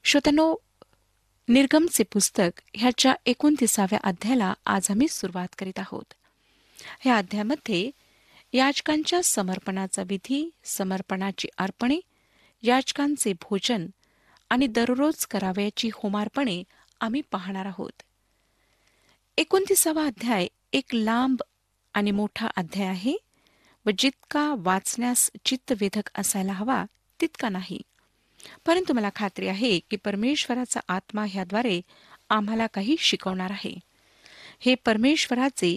श्रोत्यांनो, निर्गमचे पुस्तक ह्याच्या 29व्या अध्यायाला आज आम्ही सुरुवात करीत आहोत. या अध्यायामध्ये याजकांच्या समर्पणाचा विधी, समर्पणाची अर्पणे, याजकांचे भोजन आणि दररोज करावयाची होमार्पणे आम्ही पाहणार आहोत. 29वा अध्याय एक लांब आणि मोठा अध्याय आहे व जितका वाचण्यास चित्तवेधक असायला हवा तितका नाही. परंतु मला खात्री आहे की परमेश्वराचा आत्मा ह्याद्वारे आम्हाला काही शिकवणार आहे. हे परमेश्वराचे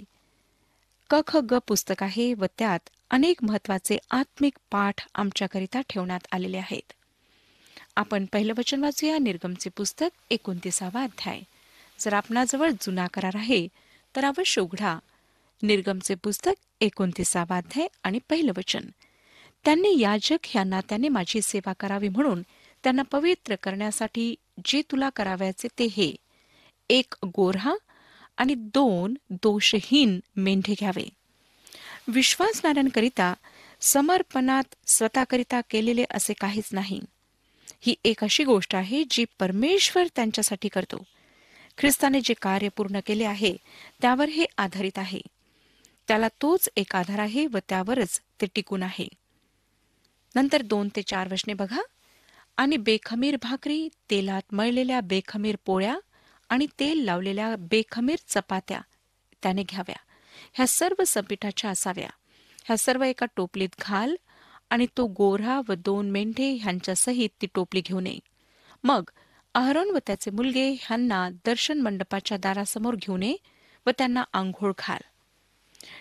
क ख ग पुस्तक आहे व त्यात अनेक महत्वाचे आत्मिक पाठ आमच्याकरिता ठेवण्यात आलेले आहेत. आपण पहिलं वचन वाचूया. निर्गमचे पुस्तक 29वा अध्याय. जर आपणाजवळ जुना करार आहे तर अवश्य उघडा. निर्गमचे पुस्तक 29वा अध्याय आणि पहिलं वचन. त्यांनी याजक ह्या नात्याने माझी सेवा करावी म्हणून त्यांना पवित्र करण्यासाठी जे तुला करावयाचे ते हे: 1 गोऱ्हा आणि 2 दोषहीन मेंढे घ्यावे. विश्वासणाऱ्यांकरिता समर्पणात स्वतःकरिता केलेले असे काहीच नाही. ही एक अशी गोष्ट आहे जी परमेश्वर त्यांच्यासाठी करतो. ख्रिस्ताने जे कार्य पूर्ण केले आहे त्यावर हे आधारित आहे. त्याला तोच एक आधार आहे व त्यावरच ते टिकून आहे. नंतर 2 ते 4 वचने बघा. आणि बेखमीर भाकरी, तेलात मळलेल्या बेखमीर पोळ्या आणि तेल लावलेल्या बेखमीर चपात्या त्याने घ्याव्या. ह्या सर्व संपीठाच्या असाव्या. ह्या सर्व एका टोपलीत घाल आणि तो गोऱ्हा व 2 मेंढे ह्यांच्यासहित ती टोपली घेऊन ये. मग अहरोन व त्याचे मुलगे ह्यांना दर्शन मंडपाच्या दारासमोर घेऊन ये व त्यांना आंघोळ घाल.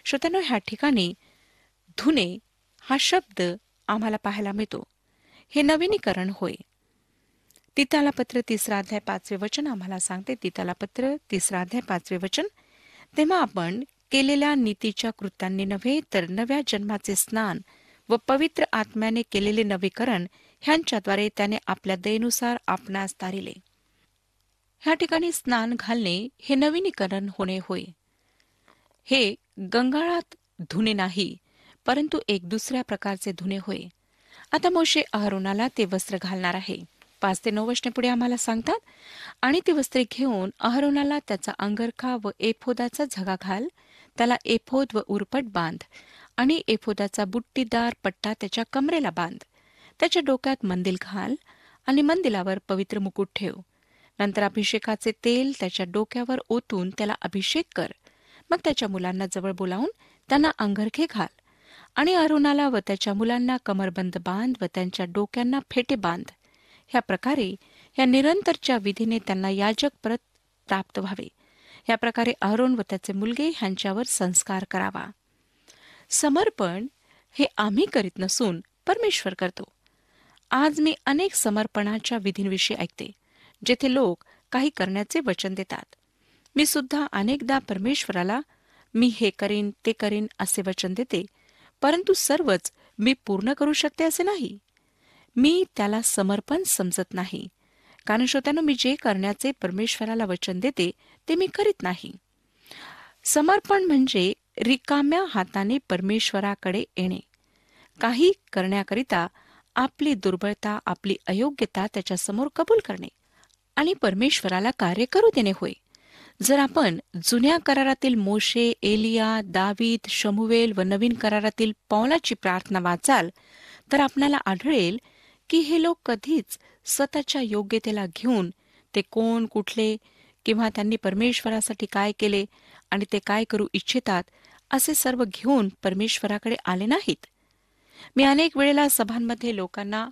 श्रोत्यांनो, ह्या ठिकाणी धुणे हा शब्द आम्हाला पाहायला मिळतो. हे नवीनीकरण होय. तीतालापत्र 3 अध्याय 5 वचन आम्हाला सांगते. तीतालापत्र 3 अध्याय 5 वचन. तेव्हा आपण केलेल्या नीतीच्या कृत्यांनी नव्हे तर नव्या जन्माचे स्नान व पवित्र आत्म्याने केलेले नवीकरण ह्यांच्याद्वारे त्याने आपल्या दयेनुसार आपणास तारिले. ह्या ठिकाणी स्नान घालणे हे नवीनीकरण होणे होय. हे गंगाळात धुणे नाही, परंतु एक दुसऱ्या प्रकारचे धुणे होय. आता मोशे अहरोनाला ते वस्त्र घालणार आहे. 5 ते 9 वचने पुढे आम्हाला सांगतात. आणि ती वस्त्रे घेऊन अहरोनाला त्याचा अंगरखा व एफोदाचा झगा घाल. त्याला एफोद व उरपट बांध आणि एफोदाचा बुट्टीदार पट्टा त्याच्या कमरेला बांध. त्याच्या डोक्यात मंदिल घाल आणि मंदिलावर पवित्र मुकुट ठेव. नंतर अभिषेकाचे तेल त्याच्या डोक्यावर ओतून त्याला अभिषेक कर. मग त्याच्या मुलांना जवळ बोलावून त्यांना अंगरखे घाल आणि अहरोनाला व त्याच्या मुलांना कमरबंद बांध व त्यांच्या डोक्यांना फेटे बांध. ह्या प्रकारे या निरंतरच्या विधीने त्यांना याजक परत प्राप्त व्हावे. या प्रकारे अहरोन व त्याचे मुलगे ह्यांच्यावर संस्कार करावा. समर्पण हे आम्ही करीत नसून परमेश्वर करतो. आज मी अनेक समर्पणाच्या विधींविषयी ऐकते जेथे लोक काही करण्याचे वचन देतात. मी सुद्धा अनेकदा परमेश्वराला मी हे करीन ते करीन असे वचन देते, परंतु सर्वच मी पूर्ण करू शकते असे नाही. मी त्याला समर्पण समजत नाही, कारण श्रोत्यांनो, मी जे करण्याचे परमेश्वराला वचन देते ते मी करीत नाही. समर्पण म्हणजे रिकाम्या हाताने परमेश्वराकडे येणे, काही करण्याकरिता आपली दुर्बलता, आपली अयोग्यता त्याच्यासमोर कबूल करणे आणि परमेश्वराला कार्य करू देणे होय. जर आपण जुन्या करारातील मोशे, एलिया, दावीद, शमुवेल व नवीन करारातील पौलाची प्रार्थना वाचाल तर आपल्याला आढळेल की हे लोक कधीच स्वतःच्या योग्यतेला घेऊन ते कोण, कुठले किंवा त्यांनी परमेश्वरासाठी काय केले आणि ते काय करू इच्छितात असे सर्व घेऊन परमेश्वराकडे आले नाहीत. मी अनेक वेळेला सभांमध्ये लोकांना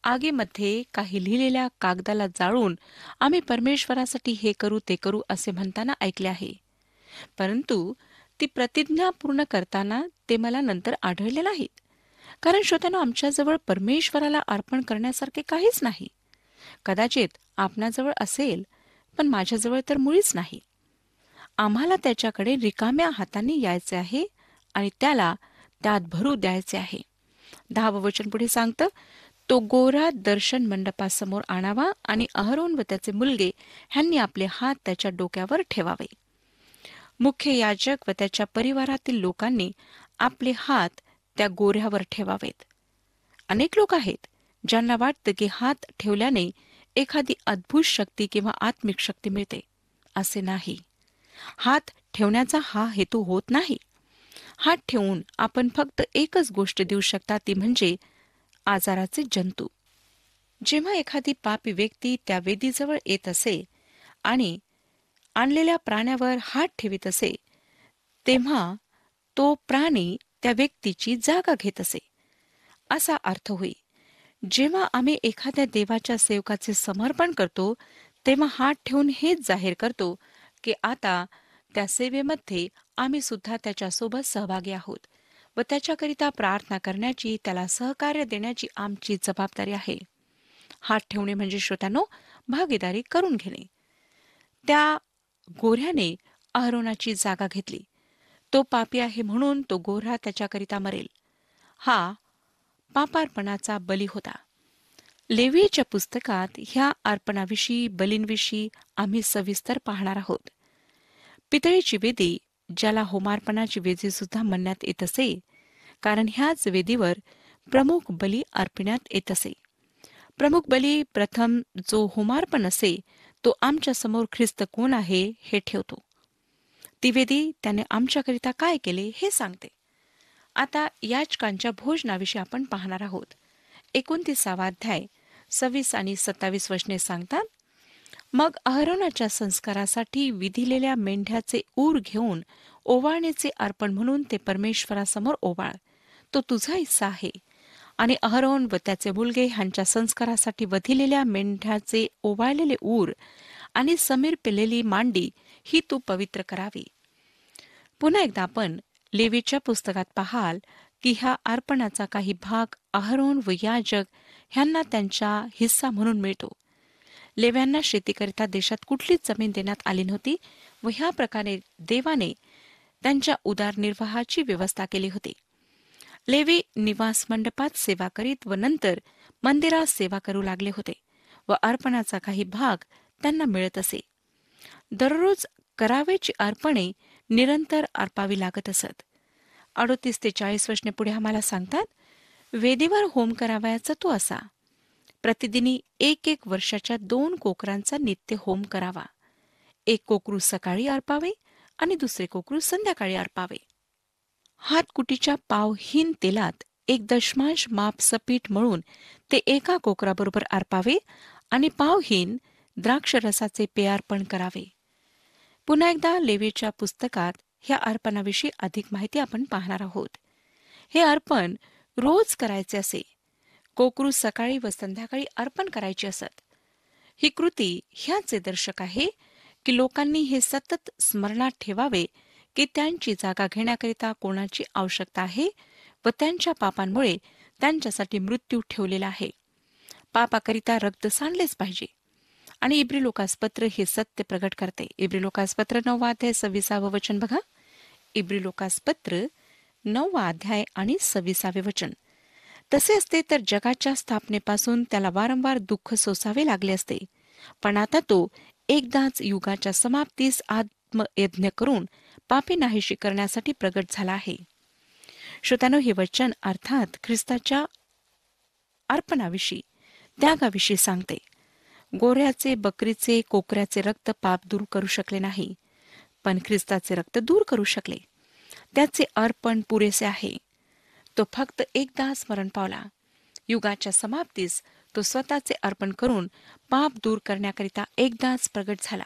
आगीमध्ये काही लिहिलेल्या कागदाला जाळून आम्ही परमेश्वरासाठी हे करू ते करू असे म्हणताना ऐकले आहे, परंतु ती प्रतिज्ञा पूर्ण करताना ते मला नंतर आढळले नाहीत. कारण श्रोत्यांनो, आमच्याजवळ परमेश्वराला अर्पण करण्यासारखे काहीच नाही. कदाचित आपणाजवळ असेल, पण माझ्याजवळ तर मुळीच नाही. आम्हाला त्याच्याकडे रिकाम्या हातांनी यायचे आहे आणि त्याला त्यात भरू द्यायचे आहे. 10वं वचन पुढे सांगतं, तो गोरा दर्शन मंडपासमोर आणावा आणि अहरोन व त्याचे मुलगे ह्यांनी आपले हात त्याच्या डोक्यावर ठेवावे. मुख्य याजक व त्याच्या परिवारातील लोकांनी आपले हात त्या गोऱ्यावर ठेवावेत. अनेक लोक आहेत ज्यांना वाटतं की हात ठेवल्याने एखादी अद्भुत शक्ती किंवा आत्मिक शक्ती मिळते असे नाही. हात ठेवण्याचा हा हेतू होत नाही. हात ठेवून आपण फक्त एकच गोष्ट देऊ शकता, ती म्हणजे आजाराचे जंतू. जेव्हा एखादी पापी व्यक्ती त्या वेदीजवळ येत असे आणि आणलेल्या प्राण्यावर हात ठेवीत असे, तेव्हा तो प्राणी त्या व्यक्तीची जागा घेत असे असा अर्थ होई. जेव्हा आम्ही एखाद्या देवाच्या सेवकाचे समर्पण करतो, तेव्हा हात ठेवून हेच जाहीर करतो की आता त्या सेवेमध्ये आम्ही सुद्धा त्याच्यासोबत सहभागी आहोत व त्याच्याकरिता प्रार्थना करण्याची, त्याला सहकार्य देण्याची आमची जबाबदारी आहे. हात ठेवणे म्हणजे श्रोत्यानो, भागीदारी करून घेणे. त्या गोऱ्याने अहरोनाची जागा घेतली. तो पापी आहे म्हणून तो गोरा त्याच्याकरिता मरेल. हा पापार्पणाचा बली होता. लेवीच्या पुस्तकात ह्या अर्पणाविषयी, बलींविषयी आम्ही सविस्तर पाहणार आहोत. पितळेची वेदी, ज्याला होमार्पणाची वेदी सुद्धा म्हणण्यात येत असे, कारण ह्याच वेदीवर प्रमुख बली अर्पण्यात येत असे. प्रमुख बली प्रथम जो होमार्पण असे, तो आमच्या समोर ख्रिस्त कोण आहे हे ठेवतो. ती वेदी त्याने आमच्याकरिता काय केले हे सांगते. आता याजकांच्या भोजनाविषयी आपण पाहणार आहोत. 29 अध्याय 26 आणि 27 वचने सांगतात, मग अहरोनाच्या संस्कारासाठी विधिलेल्या मेंढ्याचे ऊर घेऊन ओवाळणीचे अर्पण म्हणून ते परमेश्वरासमोर ओवाळ. तो तुझा हिस्सा आहे. आणि अहरोन व त्याचे मुलगे ह्यांच्या संस्कारासाठी वधिलेल्या मेंढ्याचे ओवाळलेले ऊर आणि समीर पिलेली मांडी ही तू पवित्र करावी. पुन्हा एकदा आपण लेवीच्या पुस्तकात पाहाल की ह्या अर्पणाचा काही भाग अहरोन व याजक ह्यांना त्यांचा हिस्सा म्हणून मिळतो. लेव्यांना शेतीकरिता देशात कुठलीच जमीन देण्यात आली नव्हती व ह्या प्रकारे देवाने त्यांच्या उदरनिर्वाहाची व्यवस्था केली होती. लेवी निवास मंडपात सेवा करीत व नंतर मंदिरात सेवा करू लागले होते व अर्पणाचा काही भाग त्यांना मिळत असे. दररोज करावेची अर्पणे निरंतर अर्पावी लागत असत. 38 ते 40 वचने पुढे आम्हाला सांगतात, वेदीवर होम करावयाचा तो असा, प्रतिदिनी 1 वर्षाच्या 2 कोकरांचा नित्य होम करावा. 1 कोकरू सकाळी अर्पावे आणि दुसरे कोकरू संध्याकाळी अर्पावे. हातकुटीच्या पावहीन तेलात 1 दशमांश माप सपीठ मळून ते एका कोकराबरोबर अर्पावे आणि पावहीन द्राक्षरसाचे पेयार्पण करावे. पुन्हा एकदा लेवीच्या पुस्तकात ह्या अर्पणाविषयी अधिक माहिती आपण पाहणार आहोत. हे अर्पण रोज करायचे असे. कोकरू सकाळी व संध्याकाळी अर्पण करायचे असत. ही कृती ह्याचे दर्शक आहे की लोकांनी हे सतत स्मरणात ठेवावे की त्यांची जागा घेण्याकरिता कोणाची आवश्यकता आहे व त्यांच्या पापांमुळे त्यांच्यासाठी मृत्यू ठेवलेला आहे. पापाकरिता रक्त सांडलेच पाहिजे. आणि इब्री लोकासपत्र हे सत्य प्रगट करते. इब्री लोकासपत्र 9 अध्याय 26 वचन बघा. इब्री लोकासपत्र 9 अध्याय आणि 26 वचन. तसे असते तर जगाच्या स्थापनेपासून त्याला वारंवार दुःख सोसावे लागले असते, पण आता तो एकदाच युगाच्या समाप्तीस आत्मयज्ञ करून पापे नाहीशी करण्यासाठी प्रगट झाला आहे. श्रोत्यानो, हे वचन अर्थात ख्रिस्ताच्या अर्पणाविषयी, त्यागाविषयी सांगते. गोऱ्याचे, बकरीचे, कोकऱ्याचे रक्त पाप दूर करू शकले नाही, पण ख्रिस्ताचे रक्त दूर करू शकले. त्याचे अर्पण पुरेसे आहे. तो फक्त एकदा स्मरण पावला. युगाच्या समाप्तीस तो स्वतःचे अर्पण करून पाप दूर करण्याकरिता एकदाच प्रगट झाला.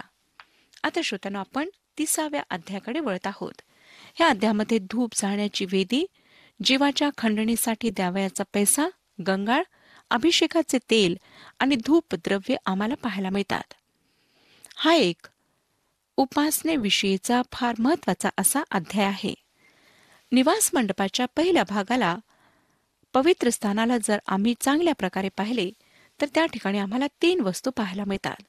आता श्रोत्यानो, आपण 30व्या अध्यायाकडे वळत आहोत. ह्या अध्यायामध्ये धूप जाळण्याची वेदी, जीवाच्या खंडणीसाठी द्यावयाचा पैसा, गंगाळ, अभिषेकाचे तेल आणि धूप द्रव्य आम्हाला पाहायला मिळतात. हा एक उपासनेविषयीचा फार महत्वाचा असा अध्याय आहे. निवास मंडपाच्या पहिल्या भागाला, पवित्र स्थानाला जर आम्ही चांगल्या प्रकारे पाहिले तर त्या ठिकाणी आम्हाला 3 वस्तू पाहायला मिळतात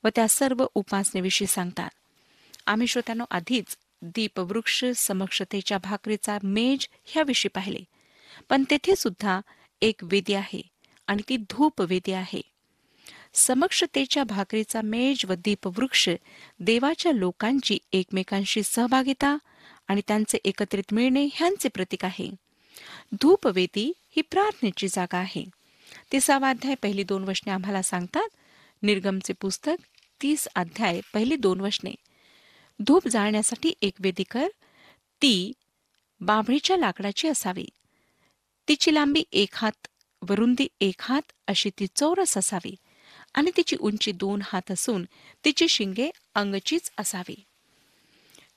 व त्या सर्व उपासनेविषयी सांगतात. आम्ही श्रोत्यांनो आधीच दीपवृक्ष, समक्षतेच्या भाकरीचा मेज ह्याविषयी पाहिले, पण तेथे सुद्धा एक वेदी आहे आणि ती धूप वेदी आहे. समक्षतेच्या भाकरीचा मेज व दीपवृक्ष देवाच्या लोकांची एकमेकांशी सहभागिता आणि त्यांचे एकत्रित मिळणे ह्यांचे प्रतीक आहे. धूपवेदी ही प्रार्थनेची जागा आहे. 30 अध्याय पहिली 2 वचने आम्हाला सांगतात, निर्गमचे पुस्तक 30 अध्याय पहिली 2 वचने. धूप जाळण्यासाठी एक वेदी कर. ती बाभळीच्या लाकडाची असावी. तिची लांबी 1 हात व रुंदी 1 हात अशी ती चौरस असावी आणि तिची उंची 2 हात असून तिची शिंगे अंगचीच असावी.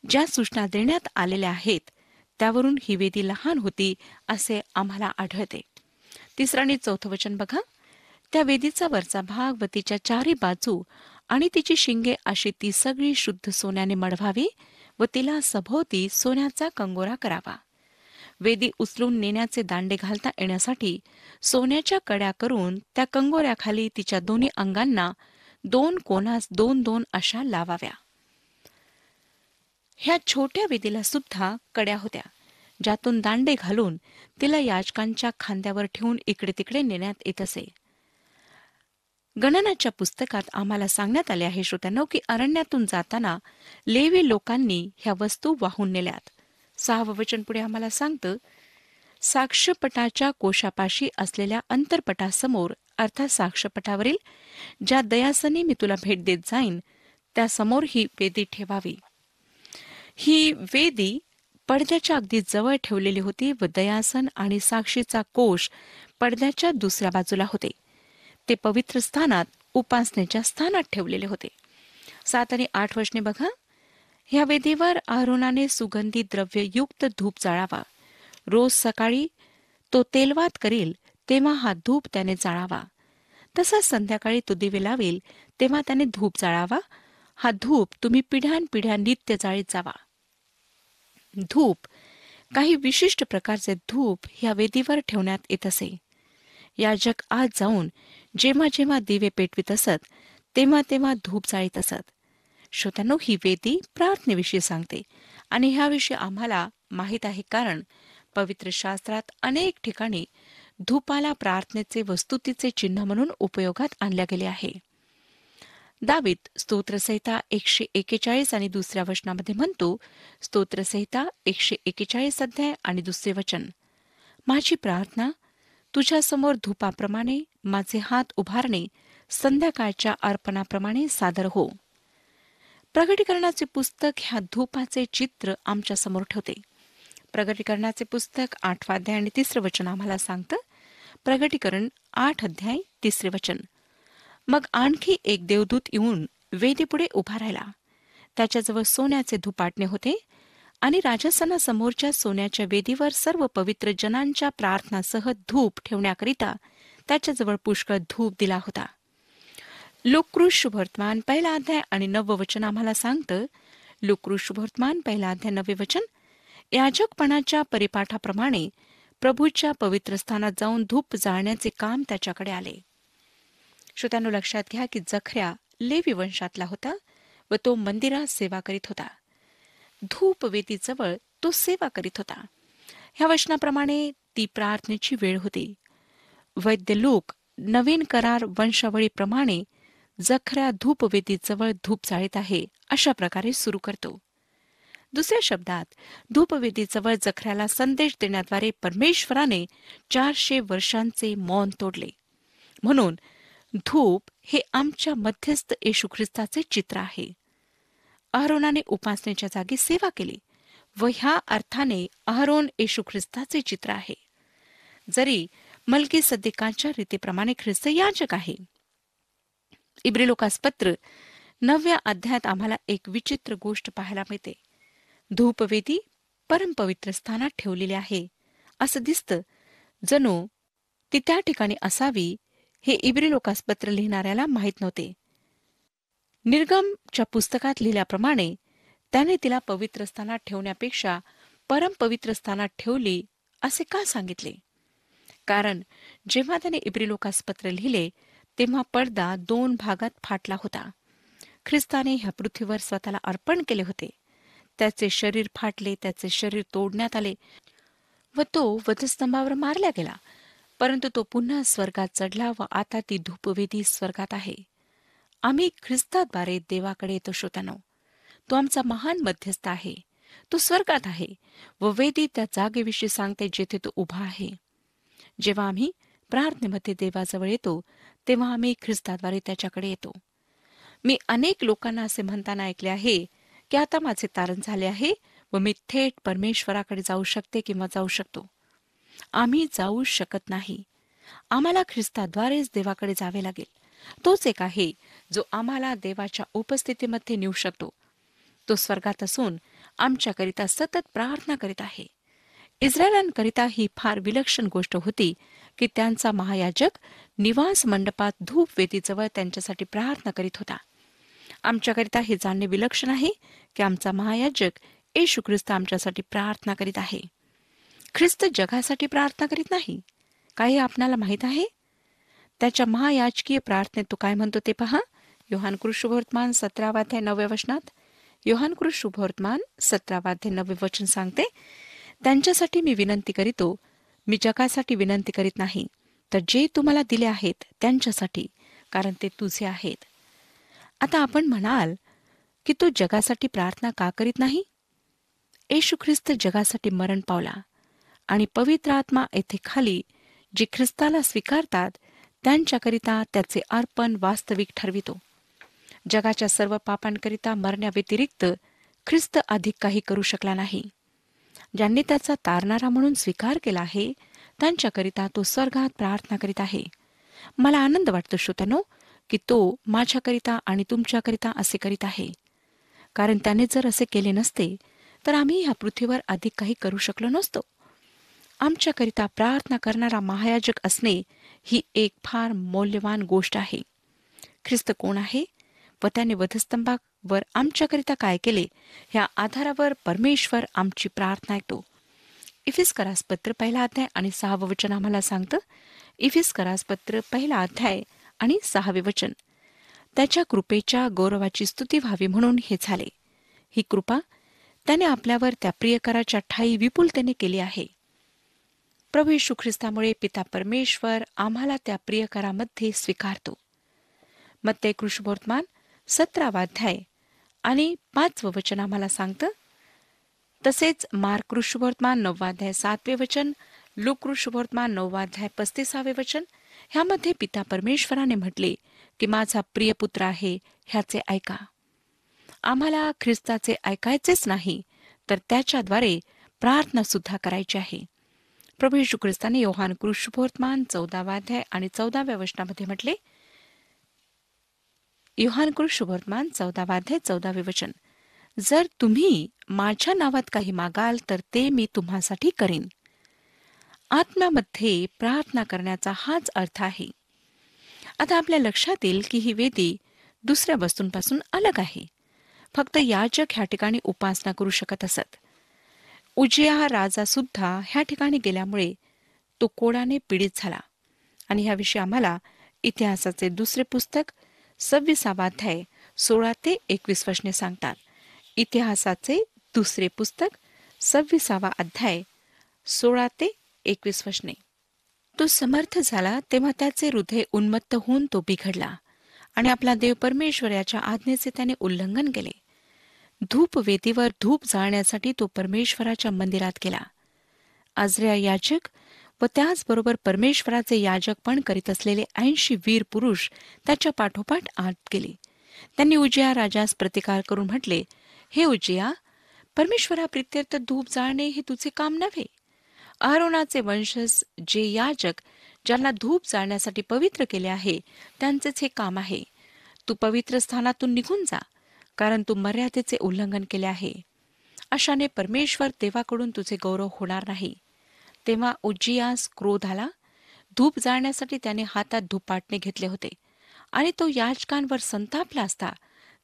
ज्या सूचना देण्यात आलेल्या आहेत त्यावरून ही वेदी लहान होती असे आम्हाला आढळते. 3 आणि 4 वचन बघा. त्या वेदीचा वरचा भाग व तिच्या चारी बाजू आणि तिची शिंगे अशी ती सगळी शुद्ध सोन्याने मढवावी व तिला सभोवती सोन्याचा कंगोरा करावा. वेदी उचलून नेण्याचे दांडे घालता येण्यासाठी सोन्याच्या कड्या करून त्या कंगोऱ्याखाली तिच्या दोन्ही अंगांना 2 कोनास 2-2 अशा लावाव्या. ह्या छोट्या वेदीला सुद्धा कड्या होत्या, ज्यातून दांडे घालून तिला याजकांच्या खांद्यावर ठेवून इकडे तिकडे नेण्यात येत असे. गणनाच्या पुस्तकात आम्हाला सांगण्यात आले आहे श्रोत्यांनो की अरण्यातून जाताना लेवी लोकांनी ह्या वस्तू वाहून नेल्यात. 6 वचन पुढे आम्हाला सांगतं, साक्षपटाच्या कोशापाशी असलेल्या अंतरपटासमोर अर्थात साक्षपटावरील ज्या दयासनी मी तुला भेट देत जाईन त्यासमोर ही वेदी ठेवावी. ही वेदी पडद्याच्या अगदी जवळ ठेवलेली होती व दयासन आणि साक्षीचा कोश पडद्याच्या दुसऱ्या बाजूला होते. ते पवित्र स्थानात उपासनेच्या स्थानात ठेवलेले होते. 7 आणि 8 वचने बघा. ह्या वेदीवर अहरोनाने सुगंधी द्रव्ययुक्त धूप जाळावा. रोज सकाळी तो तेलवात करील तेव्हा हा धूप त्याने जाळावा. तसाच संध्याकाळी तो दिवे लावेल तेव्हा त्याने धूप जाळावा. हा धूप तुम्ही पिढ्यानपिढ्या नित्य जाळीत जावा. धूप, काही विशिष्ट प्रकारचे धूप ह्या वेदीवर ठेवण्यात येत असे. याजक आत जाऊन जेव्हा जेव्हा दिवे पेटवित असत तेव्हा तेव्हा धूप जाळीत असत. श्रोत्यांनो, ही वेदी प्रार्थनेविषयी सांगते आणि ह्याविषयी आम्हाला माहीत आहे, कारण पवित्र शास्त्रात अनेक ठिकाणी धूपाला प्रार्थनेचे व स्तुतीचे चिन्ह म्हणून उपयोगात आणले गेले आहे. दावीद स्तोत्रसंहिता 141 आणि 2 वचनामध्ये म्हणतो, स्तोत्रसंहिता 141 अध्याय आणि 2 वचन, माझी प्रार्थना तुझ्यासमोर धूपाप्रमाणे माझे हात उभारणे संध्याकाळच्या अर्पणाप्रमाणे सादर हो. प्रगटीकरणाचे पुस्तक ह्या धूपाचे चित्र आमच्या समोर ठेवते. प्रगटीकरणाचे पुस्तक 8 अध्याय आणि 3 वचन आम्हाला सांगतं. प्रगटीकरण 8 अध्याय 3 वचन, मग आणखी एक देवदूत येऊन वेदीपुढे उभा राहिला. त्याच्याजवळ सोन्याचे धुपाटणे होते आणि राजसनासमोरच्या सोन्याच्या वेदीवर सर्व पवित्र जनांच्या प्रार्थनासह धूप ठेवण्याकरिता त्याच्याजवळ पुष्कळ धूप दिला होता. लूककृत शुभवर्तमान 1 अध्याय आणि 9 वचन आम्हाला सांगतं. लूककृत शुभवर्तमान 1 अध्याय 9 वचन, याजकपणाच्या परिपाठाप्रमाणे प्रभूच्या पवित्र स्थानात जाऊन धूप जाळण्याचे काम त्याच्याकडे आले. श्रोत्यांनो, लक्षात घ्या की जखऱ्या लेवी वंशातला होता व तो मंदिरात सेवा करीत होता. धूपवेदीजवळ तो सेवा करीत होता. ह्या वचनाप्रमाणे ती प्रार्थनेची वेळ होती. वैद्य लोक नवीन करार वंशावळीप्रमाणे जखऱ्या धूपवेदीजवळ धूप जाळीत आहे अशा प्रकारे सुरू करतो. दुसऱ्या शब्दात, धूपवेदीजवळ जखऱ्याला संदेश देण्याद्वारे परमेश्वराने 400 वर्षांचे मौन तोडले. म्हणून धूप हे आमच्या मध्यस्थ येशू ख्रिस्ताचे चित्र आहे. अहरोनाने उपासनेच्या जागी सेवा केली व ह्या अर्थाने अहरोन येशू ख्रिस्ताचे चित्र आहे. जरी मल्कीसदेकाच्या रीतीप्रमाणे ख्रिस्त याजक आहे. इब्रिलोकास पत्र 9 अध्यायात आम्हाला एक विचित्र गोष्ट पाहायला मिळते. धूपवेदी परमपवित्र स्थानात ठेवलेली आहे असं दिसतं, जणू ती त्या ठिकाणी असावी हे इब्रिलोकास पत्र लिहिणाऱ्याला माहीत नव्हते. निर्गमच्या पुस्तकात लिहिल्याप्रमाणे त्याने तिला पवित्र स्थानात ठेवण्यापेक्षा परमपवित्र स्थानात ठेवली असे का सांगितले? कारण जेव्हा त्याने इब्रिलोकास पत्र लिहिले तेव्हा पडदा 2 भागात फाटला होता. ख्रिस्ताने ह्या पृथ्वीवर स्वतःला अर्पण केले होते. त्याचे शरीर फाटले, त्याचे शरीर तोडण्यात आले व तो वधस्तंभावर मारला गेला. परंतु तो पुन्हा स्वर्गात चढला व आता ती धूपवेदी स्वर्गात आहे. आम्ही ख्रिस्ताद्वारे देवाकडे येतो. श्रोत्यांनो, तो आमचा महान मध्यस्थ आहे. तो स्वर्गात आहे व वेदी त्या जागेविषयी सांगते जेथे तो उभा आहे. जेव्हा आम्ही प्रार्थनेमध्ये देवाजवळ येतो तेव्हा आम्ही ख्रिस्ताद्वारे त्याच्याकडे येतो. मी अनेक लोकांना असे म्हणताना ऐकले आहे की आता माझे तारण झाले आहे व मी थेट परमेश्वराकडे जाऊ शकते किंवा जाऊ शकतो. आम्ही जाऊ शकत नाही. आम्हाला ख्रिस्ताद्वारेच देवाकडे जावे लागेल. तोच एक आहे जो आम्हाला देवाच्या उपस्थितीमध्ये नेऊ शकतो. तो स्वर्गात असून आमच्याकरिता सतत प्रार्थना करीत आहे. इस्रायलांकरिता ही फार विलक्षण गोष्ट होती की त्यांचा महायाजक निवास मंडपात धूप वेदीजवळ त्यांच्यासाठी प्रार्थना करीत होता. आमच्याकरिता हे जाणणे विलक्षण आहे की आमचा महायाजक येशू ख्रिस्त आमच्यासाठी प्रार्थना करीत आहे. ख्रिस्त जगासाठी प्रार्थना करीत नाही. काही आपणाला माहीत आहे? त्याच्या महायाजकीय प्रार्थनेत तो काय म्हणतो ते पहा. योहान शुभवर्तमान 17 अध्याय 9 वचनात. योहान शुभवर्तमान 17 अध्याय 9 वचन सांगते, त्यांच्यासाठी मी विनंती करीतो, मी जगासाठी विनंती करीत नाही, तर जे तुम्हाला दिले आहेत त्यांच्यासाठी, कारण ते तुझे आहेत. आता आपण म्हणाल की तो जगासाठी प्रार्थना का करीत नाही? येशू ख्रिस्त जगासाठी मरण पावला आणि पवित्र आत्मा येथे खाली जे ख्रिस्ताला स्वीकारतात त्यांच्याकरिता त्याचे अर्पण वास्तविक ठरवितो. जगाच्या सर्व पापांकरिता मरण्याव्यतिरिक्त ख्रिस्त अधिक काही करू शकला नाही. ज्यांनी त्याचा तारणारा म्हणून स्वीकार केला आहे त्यांच्याकरिता तो स्वर्गात प्रार्थना करीत आहे. मला आनंद वाटतो श्रोत्यानो की तो माझ्याकरिता आणि तुमच्याकरिता असे करीत आहे. कारण त्याने जर असे केले नसते तर आम्ही ह्या पृथ्वीवर अधिक काही करू शकलो नसतो. आमच्याकरिता प्रार्थना करणारा महायाजक असणे ही एक फार मौल्यवान गोष्ट आहे. ख्रिस्त कोण आहे व त्याने वधस्तंभावर आमच्याकरिता काय केले ह्या आधारावर परमेश्वर आमची प्रार्थना ऐकतो. इफिसकरास पत्र 1 अध्याय आणि 6 वचन आम्हाला सांगतं. इफिसकरास पत्र 1 अध्याय आणि 6 वचन. त्याच्या कृपेच्या गौरवाची स्तुती व्हावी म्हणून हे झाले. ही कृपा त्याने आपल्यावर त्या प्रियकराच्या ठायी विपुलतेने केली आहे. प्रभू येशू ख्रिस्तामुळे पिता परमेश्वर आम्हाला त्या प्रियकरामध्ये स्वीकारतो. मत्ते शुभवर्तमान 17 अध्याय आणि 5 वचन आम्हाला सांगतं. तसेच मार्क शुभवर्तमान 9 अध्याय 7 वचन, लूक शुभवर्तमान 9 अध्याय 35 वचन ह्यामध्ये पिता परमेश्वराने म्हटले की माझा प्रिय पुत्र आहे, ह्याचे ऐका. आम्हाला ख्रिस्ताचे ऐकायचेच नाही तर त्याच्याद्वारे प्रार्थना सुद्धा करायची आहे. प्रभू येशू ख्रिस्ताने योहान शुभवर्तमान 14 अध्याय आणि 14 वचनामध्ये म्हटले. योहान शुभवर्तमान 14 अध्याय 14 वचन, जर तुम्ही माझ्या नावात काही मागाल तर ते मी तुम्हासाठी करीन. आत्म्यामध्ये प्रार्थना करण्याचा हाच अर्थ आहे. आता आपल्या लक्षात येईल की ही वेदी दुसऱ्या वस्तूंपासून अलग आहे. फक्त याजक ह्या ठिकाणी उपासना करू शकत असत. उजिया राजा सुद्धा ह्या ठिकाणी गेल्यामुळे तो कोडाने पीडित झाला आणि ह्याविषयी आम्हाला इतिहासाचे दुसरे पुस्तक 26 अध्याय 16 ते 21 वचने सांगतात. इतिहासाचे दुसरे पुस्तक 26 अध्याय 16 ते 21 वचने. तो समर्थ झाला तेव्हा त्याचे हृदय उन्मत्त होऊन तो बिघडला आणि आपला देव परमेश्वर याच्या आज्ञेचे त्याने उल्लंघन केले. धूप वेदीवर धूप जाळण्यासाठी तो परमेश्वराच्या मंदिरात गेला. आजऱ्या याजक व त्याचबरोबर परमेश्वराचे याजक पण करीत असलेले 80 वीर पुरुष त्याच्या पाठोपाठ आत गेले. त्यांनी उजिया राजास प्रतिकार करून म्हटले, हे उजिया, परमेश्वराप्रित्यर्थ धूप जाळणे हे तुझे काम नव्हे. आरोनाचे वंशज जे याजक ज्यांना धूप जाळण्यासाठी पवित्र केले आहे त्यांचेच हे काम आहे. तू पवित्र स्थानातून निघून जा, कारण तू मर्यादेचे उल्लंघन केले आहे. अशाने परमेश्वर देवाकडून तुझे गौरव होणार नाही. तेव्हा उज्जियास क्रोध आला. धूप जाळण्यासाठी त्याने हातात धूपाटणे घेतले होते आणि तो याजकांवर संतापला असता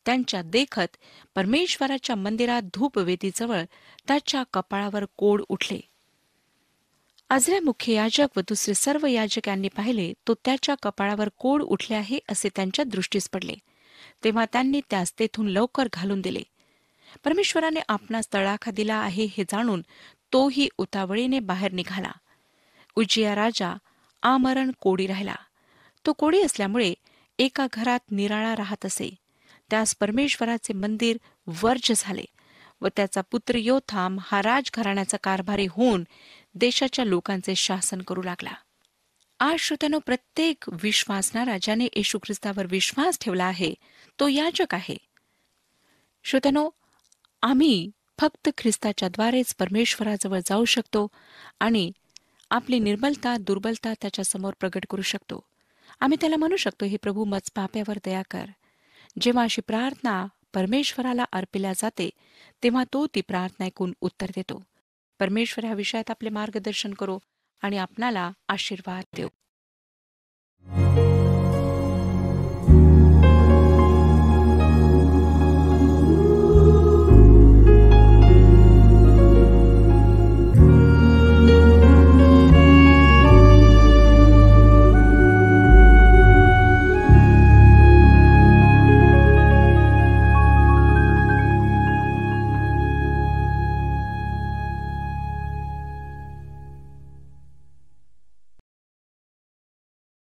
त्यांच्या देखत परमेश्वराच्या मंदिरात धूपवेदीजवळ त्याच्या कपाळावर कोड उठले. आजऱ्या मुख्य याजक व दुसरे सर्व याजक यांनी पाहिले तो त्याच्या कपाळावर कोड उठले आहे असे त्यांच्या दृष्टीस पडले. तेव्हा त्यांनी त्यास तेथून लवकर घालून दिले. परमेश्वराने आपणास तडाखा दिला आहे हे जाणून तोही उतावळीने बाहेर निघाला. उजिया राजा आमरण कोडी राहिला. तो कोडी असल्यामुळे एका घरात निराळा राहत असे. त्यास परमेश्वराचे मंदिर वर्ज्य झाले व त्याचा पुत्र योथाम हा राजघराण्याचा कारभारी होऊन देशाच्या लोकांचे शासन करू लागला. आज श्रोत्यानो, प्रत्येक विश्वासणारा ज्याने येशू ख्रिस्तावर विश्वास ठेवला आहे तो याजक आहे. श्रोत्यानो, आम्ही फक्त ख्रिस्ताच्या द्वारेच परमेश्वराजवळ जाऊ शकतो आणि आपली निर्बलता, दुर्बलता त्याच्यासमोर प्रगट करू शकतो. आम्ही त्याला म्हणू शकतो, हे प्रभू, मज पाप्यावर दया कर. जेव्हा अशी प्रार्थना परमेश्वराला अर्पिल्या जाते तेव्हा तो ती प्रार्थना ऐकून उत्तर देतो. परमेश्वर ह्या विषयात आपले मार्गदर्शन करो आणि आपणाला आशीर्वाद देऊ.